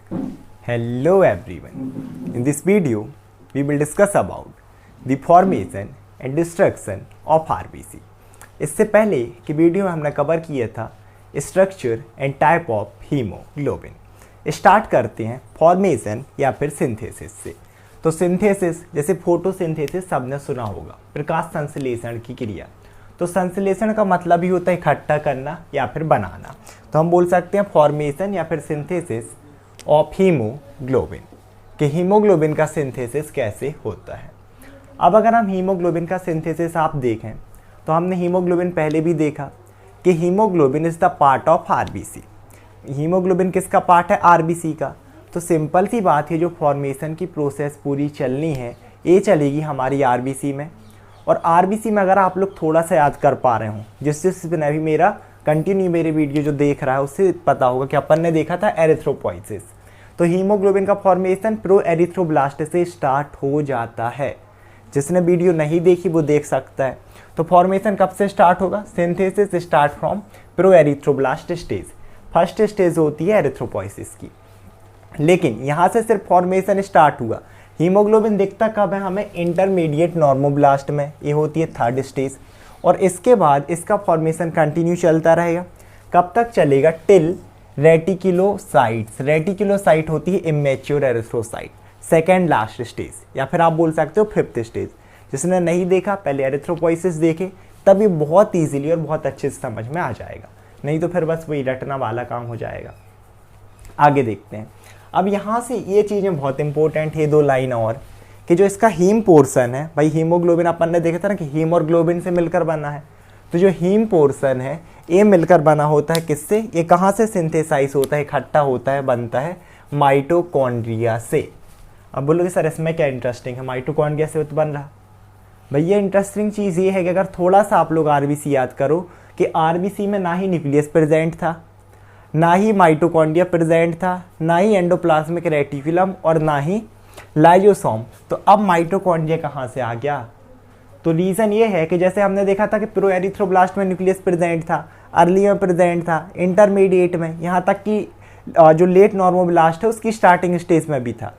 Hello everyone. In this video, we will discuss about the formation and destruction of RBC. इससे पहले की video में हमने cover किया था structure and type of haemoglobin. Start करते हैं फॉर्मेशन या फिर सिंथेसिस से। तो सिंथेसिस जैसे फोटोसिंथेसिस सबने सुना होगा, प्रकाश संश्लेषण की क्रिया। तो संश्लेषण का मतलब ही होता है इकट्ठा करना या फिर बनाना। तो हम बोल सकते हैं फॉर्मेशन या फिर सिंथेसिस ऑफ हीमोग्लोबिन कि हीमोग्लोबिन का सिंथेसिस कैसे होता है। अब अगर हम हीमोग्लोबिन का सिंथेसिस आप देखें तो हमने हीमोग्लोबिन पहले भी देखा कि haemoglobin is the part of RBC. Haemoglobin किसका पार्ट है? आरबीसी का। तो सिंपल सी बात है, जो फॉर्मेशन की प्रोसेस पूरी चलनी है ये चलेगी हमारी आरबीसी में। और आरबीसी में अगर आप लोग थोड़ा सा याद कर पा रहे हो, जिससे भी मेरा कंटिन्यू मेरे वीडियो जो देख रहा है उससे पता होगा कि अपन ने देखा था एरिथ्रोपोइसिस। तो हीमोग्लोबिन का फॉर्मेशन प्रो एरिथ्रोब्लास्ट से स्टार्ट हो जाता है। जिसने वीडियो नहीं देखी वो देख सकता है। तो फॉर्मेशन कब से स्टार्ट होगा? Synthesis start from pro erythroblast stage. First stage होती है एरिथ्रोपोइसिस की। लेकिन यहाँ से सिर्फ फॉर्मेशन स्टार्ट हुआ। हीमोग्लोबिन दिखता कब है हमें? इंटरमीडिएट नॉर्मोब्लास्ट में, ये होती है थर्ड स्टेज। और इसके बाद इसका फॉर्मेशन कंटिन्यू चलता रहेगा। कब तक चलेगा? Till reticulocytes. रेटिकुलोसाइट होती है immature erythrocyte, second last stage, या फिर आप बोल सकते हो फिफ्थ स्टेज। जिसने नहीं देखा पहले एरिथ्रोपोइसिस देखे, तब ये बहुत ईजिली और बहुत अच्छे से समझ में आ जाएगा। नहीं तो फिर बस वही रटना वाला काम हो जाएगा। आगे देखते हैं। अब यहाँ से ये चीज़ें बहुत इंपॉर्टेंट है, दो लाइन और, कि जो इसका हीम पोर्शन है, भाई हीमोग्लोबिन अपन ने देखा था ना कि हीम और ग्लोबिन से मिलकर बना है। तो जो हीम पोर्शन है ये मिलकर बना होता है किससे? ये कहाँ से सिंथेसाइज होता है, इकट्ठा होता है, बनता है माइटोकॉन्ड्रिया से। अब बोलोगे सर इसमें क्या इंटरेस्टिंग है, माइटोकॉन्ड्रिया से तो बन रहा। भैया इंटरेस्टिंग चीज़ ये है कि अगर थोड़ा सा आप लोग आरबीसी याद करो कि आरबीसी में ना ही न्यूक्लियस प्रेजेंट था, ना ही माइटोकॉन्ड्रिया प्रेजेंट था, ना ही एंडोप्लाज्मिक रेटिकुलम और ना ही लाइजोसोम। तो अब माइटोकॉन्ड्रिया कहाँ से आ गया? तो रीज़न ये है कि जैसे हमने देखा था कि प्रो एरिथ्रोब्लास्ट में न्यूक्लियस प्रेजेंट था, अर्ली में प्रेजेंट था, इंटरमीडिएट में, यहाँ तक कि जो लेट नॉर्मोब्लास्ट है उसकी स्टार्टिंग स्टेज में भी था।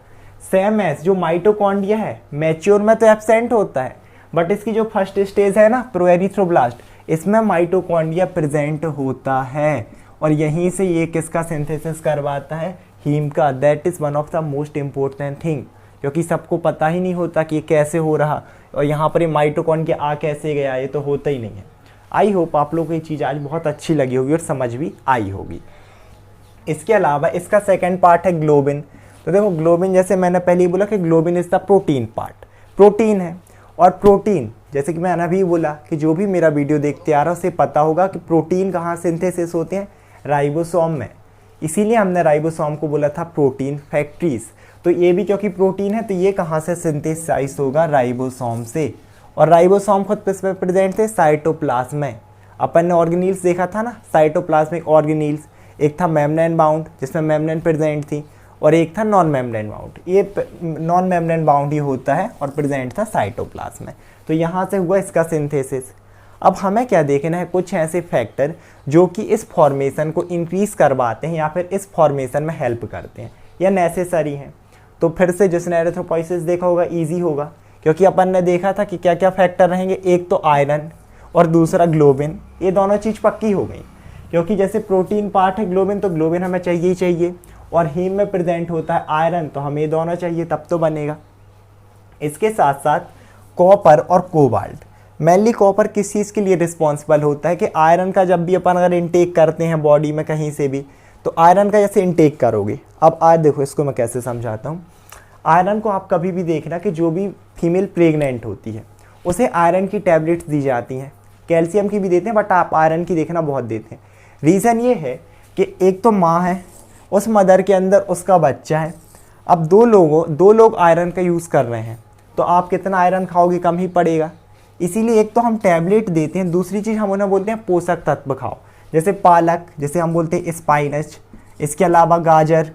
सेम एज जो माइटोकॉन्ड्रिया है मैच्योर में तो एब्सेंट होता है, बट इसकी जो फर्स्ट स्टेज है ना प्रो एरिथ्रोब्लास्ट, इसमें माइटोकॉन्ड्रिया प्रेजेंट होता है। और यहीं से ये किसका सिंथेसिस करवाता है? हीम का। That is one of the most important thing, क्योंकि सबको पता ही नहीं होता कि ये कैसे हो रहा और यहाँ पर ये माइटोकॉन्ड्रिया आ कैसे गया, ये तो होता ही नहीं है। आई होप आप लोगों को ये चीज़ आज बहुत अच्छी लगी होगी और समझ भी आई होगी। इसके अलावा इसका सेकेंड पार्ट है ग्लोबिन। तो देखो ग्लोबिन, जैसे मैंने पहले ही बोला कि globin is the protein part, protein है। और प्रोटीन जैसे कि मैंने अभी बोला कि जो भी मेरा वीडियो देखते आ रहा है उसे पता होगा कि प्रोटीन कहाँ सिंथेसिस होते हैं? राइबोसोम में। इसीलिए हमने राइबोसोम को बोला था प्रोटीन फैक्ट्रीज। तो ये भी क्योंकि प्रोटीन है तो ये कहाँ से सिंथेसाइज होगा? राइबोसोम से। और राइबोसोम खुद किस में प्रेजेंट थे? साइटोप्लाज्म में। अपन ने ऑर्गेनील्स देखा था ना, साइटोप्लाज्मिक ऑर्गेनील्स। एक था मेम्ब्रेन बाउंड जिसमें मेम्ब्रेन प्रेजेंट थी, और एक था नॉन मेम्ब्रेन बाउंड। ये नॉन मेम्ब्रेन बाउंड ही होता है और प्रेजेंट था साइटोप्लाज्म में। तो यहाँ से हुआ इसका सिंथेसिस। अब हमें क्या देखना है? कुछ ऐसे फैक्टर जो कि इस फॉर्मेशन को इंक्रीज करवाते हैं या फिर इस फॉर्मेशन में हेल्प करते हैं या नेसेसरी हैं। तो फिर से जिसने एरिथ्रोपोइसिस देखा होगा ईजी होगा, क्योंकि अपन ने देखा था कि क्या क्या फैक्टर रहेंगे। एक तो आयरन और दूसरा ग्लोबिन। ये दोनों चीज़ पक्की हो गई, क्योंकि जैसे प्रोटीन पार्ट है ग्लोबिन, तो ग्लोबिन हमें चाहिए ही चाहिए। और हीम में प्रेजेंट होता है आयरन, तो हमें ये दोनों चाहिए तब तो बनेगा। इसके साथ साथ कॉपर और कोबाल्ट। मेनली कॉपर किस चीज़ के लिए रिस्पॉन्सिबल होता है कि आयरन का जब भी अपन अगर इनटेक करते हैं बॉडी में कहीं से भी, तो आयरन का जैसे इनटेक करोगे। अब आज देखो इसको मैं कैसे समझाता हूँ। आयरन को आप कभी भी देखना कि जो भी फीमेल प्रेग्नेंट होती है उसे आयरन की टैबलेट्स दी जाती हैं, कैल्शियम की भी देते हैं, बट आप आयरन की देखना बहुत देते हैं। रीज़न ये है कि एक तो माँ है, उस मदर के अंदर उसका बच्चा है। अब दो लोग आयरन का यूज़ कर रहे हैं, तो आप कितना आयरन खाओगे? कम ही पड़ेगा। इसीलिए एक तो हम टैबलेट देते हैं, दूसरी चीज़ हम उन्हें बोलते हैं पोषक तत्व खाओ। जैसे पालक, जैसे हम बोलते हैं स्पाइनच, इसके अलावा गाजर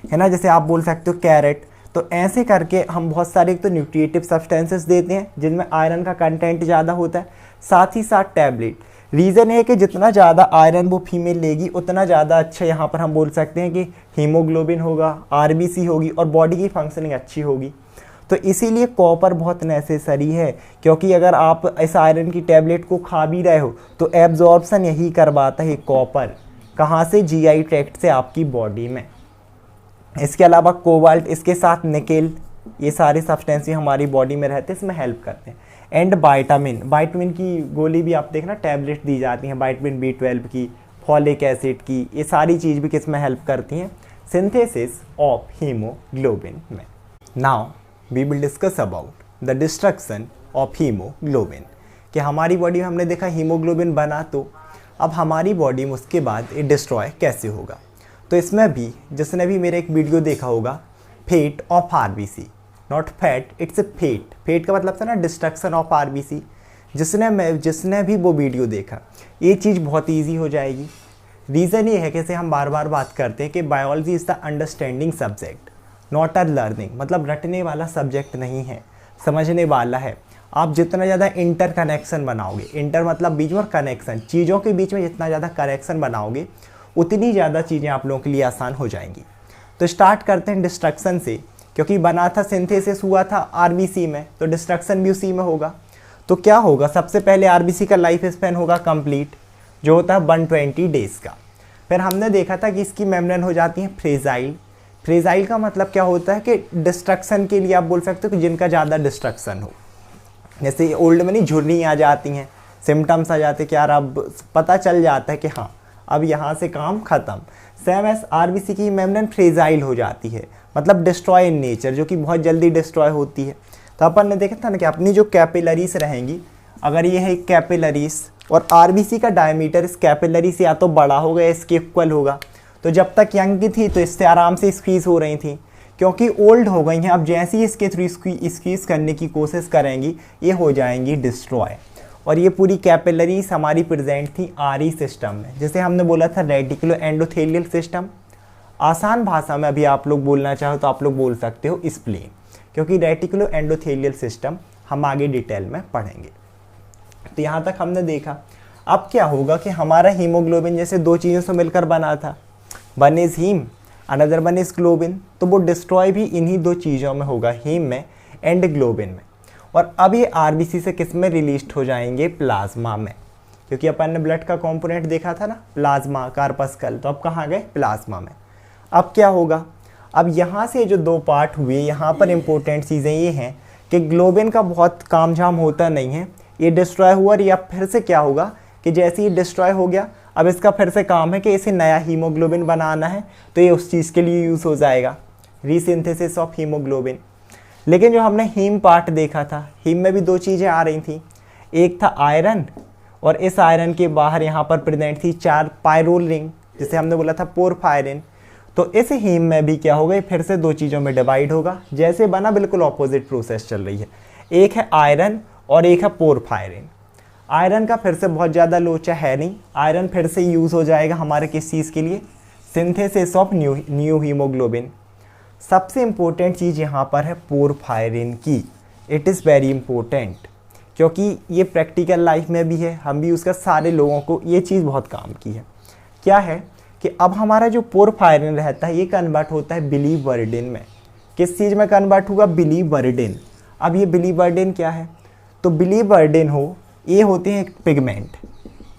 है ना, जैसे आप बोल सकते हो कैरेट। तो ऐसे करके हम बहुत सारे एक तो न्यूट्रिएटिव सब्सटेंसेस देते हैं जिनमें आयरन का कंटेंट ज़्यादा होता है, साथ ही साथ टैबलेट। रीज़न है कि जितना ज़्यादा आयरन वो फीमेल लेगी उतना ज़्यादा अच्छा यहाँ पर हम बोल सकते हैं कि हीमोग्लोबिन होगा, आरबीसी होगी और बॉडी की फंक्शनिंग अच्छी होगी। तो इसीलिए कॉपर बहुत नेसेसरी है, क्योंकि अगर आप इस आयरन की टैबलेट को खा भी रहे हो तो एब्जॉर्प्शन यही करवाता है कॉपर, कहाँ से, जीआई ट्रैक्ट से आपकी बॉडी में। इसके अलावा कोबाल्ट, इसके साथ निकेल, ये सारे सब्सटेंस हमारी बॉडी में रहते हैं, इसमें हेल्प करते हैं। एंड वाइटामिन की गोली भी आप देखना टैबलेट दी जाती हैं, विटामिन B12 की, फॉलिक एसिड की, ये सारी चीज़ भी किस में हेल्प करती हैं, सिंथेसिस ऑफ हीमोग्लोबिन में। Now we will discuss about the destruction of haemoglobin, कि हमारी बॉडी में हमने देखा हीमोग्लोबिन बना, तो अब हमारी बॉडी में उसके बाद ये डिस्ट्रॉय कैसे होगा। तो इसमें भी जिसने भी मेरा एक वीडियो देखा होगा, fate of RBC, not fat, it's a fate, fate का मतलब था ना डिस्ट्रक्शन ऑफ आरबीसी, जिसने भी वो वीडियो देखा, ये चीज़ बहुत ईजी हो जाएगी। रीज़न ये है कि हम बार बार बात करते हैं कि biology is the understanding subject, not a learning, मतलब रटने वाला सब्जेक्ट नहीं है, समझने वाला है। आप जितना ज़्यादा इंटर कनेक्शन बनाओगे, इंटर मतलब बीच में कनेक्शन, चीज़ों के बीच में जितना ज़्यादा कनेक्शन बनाओगे उतनी ज़्यादा चीज़ें आप लोगों के लिए आसान हो जाएंगी। तो स्टार्ट करते हैं डिस्ट्रक्शन से, क्योंकि बना था, सिंथेसिस हुआ था आरबीसी में, तो डिस्ट्रक्शन भी उसी में होगा। तो क्या होगा, सबसे पहले आरबीसी का लाइफ स्पैन होगा कंप्लीट, जो होता है 120 डेज़ का। फिर हमने देखा था कि इसकी मेम्ब्रेन हो जाती है फ्रेजाइल। फ्रेजाइल का मतलब क्या होता है कि डिस्ट्रक्शन के लिए आप बोल सकते हो कि जिनका ज़्यादा डिस्ट्रक्शन हो, जैसे ओल्ड में नहीं झुर्री आ जाती हैं, सिम्टम्स आ जाते हैं कि यार अब पता चल जाता है कि हाँ अब यहाँ से काम ख़त्म। सेम एस आरबीसी की मेम्ब्रेन फ्रेजाइल हो जाती है, मतलब डिस्ट्रॉय इन नेचर, जो कि बहुत जल्दी डिस्ट्रॉय होती है। तो अपन ने देखा था ना कि अपनी जो कैपिलरीज रहेंगी, अगर ये है कैपिलरीज और आरबीसी का डायमीटर इस कैपिलरी से या तो बड़ा होगा या इसके इक्वल होगा, तो जब तक यंग की थी तो इससे आराम से स्क्वीज हो रही थी, क्योंकि ओल्ड हो गई हैं अब जैसे ही इसके थ्रू स्क्वीज करने की कोशिश करेंगी ये हो जाएंगी डिस्ट्रॉय। और ये पूरी कैपिलरीज हमारी प्रेजेंट थी आरई सिस्टम में, जैसे हमने बोला था रेटिकुलो एंडोथेलियल सिस्टम। आसान भाषा में अभी आप लोग बोलना चाहो तो आप लोग बोल सकते हो स्प्लीन, क्योंकि रेटिकुलो एंडोथेलियल सिस्टम हम आगे डिटेल में पढ़ेंगे। तो यहाँ तक हमने देखा। अब क्या होगा कि हमारा हीमोग्लोबिन जैसे दो चीज़ों से मिलकर बना था, one is haem, another one is globin, तो वो डिस्ट्रॉय भी इन्हीं दो चीज़ों में होगा, हीम में एंड ग्लोबिन में। और अब ये आरबीसी से किस में रिलीज हो जाएंगे, प्लाज्मा में, क्योंकि अपन ने ब्लड का कंपोनेंट देखा था ना, प्लाज्मा कार्पस्कल, तो अब कहाँ गए, प्लाज्मा में। अब क्या होगा, अब यहाँ से जो दो पार्ट हुए, यहाँ पर इंपॉर्टेंट चीज़ें ये हैं कि ग्लोबिन का बहुत काम झाम होता नहीं है, ये डिस्ट्रॉय हुआ और या फिर से क्या होगा कि जैसे ही डिस्ट्रॉय हो गया अब इसका फिर से काम है कि इसे नया हीमोग्लोबिन बनाना है, तो ये उस चीज़ के लिए यूज़ हो जाएगा, रीसिंथेसिस ऑफ हीमोग्लोबिन। लेकिन जो हमने हीम पार्ट देखा था, हीम में भी दो चीज़ें आ रही थी, एक था आयरन और इस आयरन के बाहर यहाँ पर प्रेजेंट थी 4 पायरोल रिंग, जिसे हमने बोला था पोरफायरिन। तो इस हीम में भी क्या होगा, फिर से दो चीज़ों में डिवाइड होगा, जैसे बना बिल्कुल ऑपोजिट प्रोसेस चल रही है, एक है आयरन और एक है पोरफायरिन। आयरन का फिर से बहुत ज़्यादा लोचा है नहीं, आयरन फिर से यूज़ हो जाएगा हमारे किस चीज़ के लिए, सिंथेसिस ऑफ न्यू हीमोग्लोबिन। सबसे इम्पोर्टेंट चीज़ यहाँ पर है पोरफायरिन की, इट इज़ वेरी इंपॉर्टेंट, क्योंकि ये प्रैक्टिकल लाइफ में भी है, हम भी उसका सारे लोगों को ये चीज़ बहुत काम की है। क्या है कि अब हमारा जो पोरफायरिन रहता है ये कन्वर्ट होता है बिलीवर्डिन में। किस चीज़ में कन्वर्ट होगा, बिलीवर्डिन। अब ये बिलीवर्डिन क्या है, तो बिलीवर्डिन ये होते हैं पिगमेंट।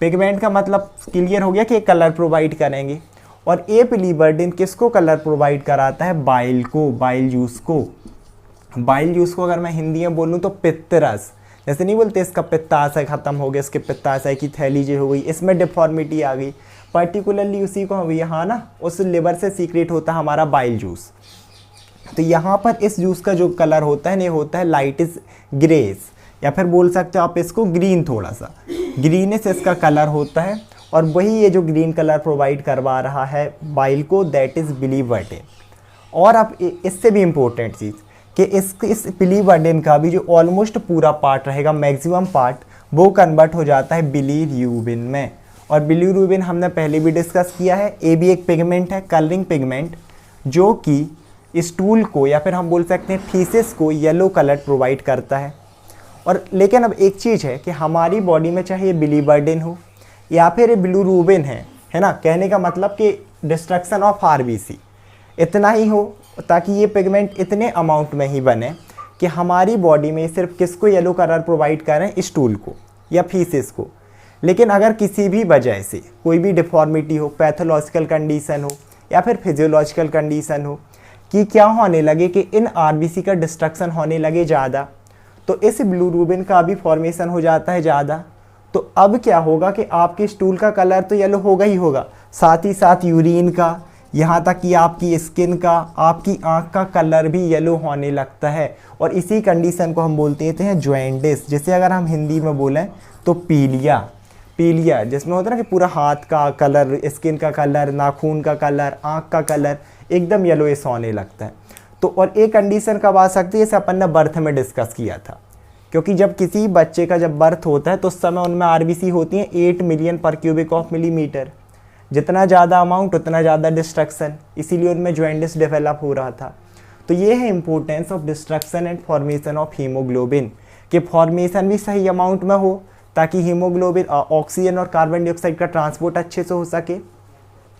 पिगमेंट का मतलब क्लियर हो गया कि कलर प्रोवाइड करेंगे, और ए बिलीवर्डिन किसको कलर प्रोवाइड कराता है, बाइल को, बाइल जूस को। बाइल जूस को अगर मैं हिंदी में बोलूँ तो पित्तरस, जैसे नहीं बोलते इसका पित्ताशय खत्म हो गया, इसके पित्ताशय की थैली जो हो गई, इसमें डिफॉर्मिटी आ गई, पर्टिकुलरली उसी को हम यहाँ ना उस लिवर से सीक्रेट होता है हमारा बाइल जूस। तो यहाँ पर इस जूस का जो कलर होता है ये होता है लाइट इज ग्रेस, या फिर बोल सकते हो आप इसको ग्रीन, थोड़ा सा ग्रीनेस इसका कलर होता है, और वही ये जो ग्रीन कलर प्रोवाइड करवा रहा है बाइल को, दैट इज़ बिलीवर्डिन। और अब इससे भी इम्पोर्टेंट चीज़ कि इस बिलीवर्डिन का भी जो ऑलमोस्ट पूरा पार्ट रहेगा, मैक्सिमम पार्ट, वो कन्वर्ट हो जाता है बिलीरुबिन में। और बिलीरुबिन हमने पहले भी डिस्कस किया है, ये भी एक पिगमेंट है, कलरिंग पिगमेंट, जो कि स्टूल को या फिर हम बोल सकते हैं फीसेस को येलो कलर प्रोवाइड करता है। और लेकिन अब एक चीज़ है कि हमारी बॉडी में चाहे ये बिलीवर्डिन हो या फिर बिलिरुबिन है ना, कहने का मतलब कि डिस्ट्रक्शन ऑफ आरबीसी इतना ही हो ताकि ये पिगमेंट इतने अमाउंट में ही बने कि हमारी बॉडी में सिर्फ किसको येलो कलर प्रोवाइड करें, स्टूल को या फीसेस को। लेकिन अगर किसी भी वजह से कोई भी डिफॉर्मिटी हो, पैथोलॉजिकल कंडीशन हो या फिर फिजियोलॉजिकल कंडीशन हो कि क्या होने लगे कि इन आरबीसी का डिस्ट्रक्शन होने लगे ज़्यादा, तो इस बिलिरुबिन का भी फॉर्मेशन हो जाता है ज़्यादा। तो अब क्या होगा कि आपके स्टूल का कलर तो येलो होगा ही होगा, साथ ही साथ यूरिन का, यहाँ तक कि आपकी स्किन का, आपकी आँख का कलर भी येलो होने लगता है। और इसी कंडीशन को हम बोलते हैं जॉइंटिस, जिसे अगर हम हिंदी में बोलें तो पीलिया। पीलिया जिसमें होता है ना कि पूरा हाथ का कलर, स्किन का कलर, नाखून का कलर, आँख का कलर एकदम येलोइश होने लगता है। तो और एक कंडीशन कब आ सकती है, जैसे अपन ने बर्थ में डिस्कस किया था, क्योंकि जब किसी बच्चे का जब बर्थ होता है तो उस समय उनमें आरबीसी होती हैं 8 मिलियन पर क्यूबिक ऑफ मिलीमीटर। जितना ज़्यादा अमाउंट उतना ज़्यादा डिस्ट्रक्शन, इसीलिए उनमें जॉइंटिस डेवलप हो रहा था। तो ये है importance of destruction and formation of haemoglobin, कि फॉर्मेशन भी सही अमाउंट में हो ताकि हीमोग्लोबिन ऑक्सीजन और कार्बन डाइऑक्साइड का ट्रांसपोर्ट अच्छे से हो सके।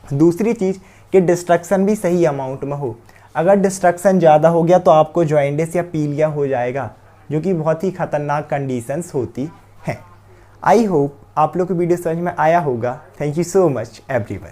दूसरी चीज़ कि डिस्ट्रक्शन भी सही अमाउंट में हो। अगर डिस्ट्रक्शन ज़्यादा हो गया तो आपको जॉइंटिस या पीलिया हो जाएगा, जो कि बहुत ही खतरनाक कंडीशंस होती हैं। आई होप आप लोग को वीडियो समझ में आया होगा। Thank you so much everyone.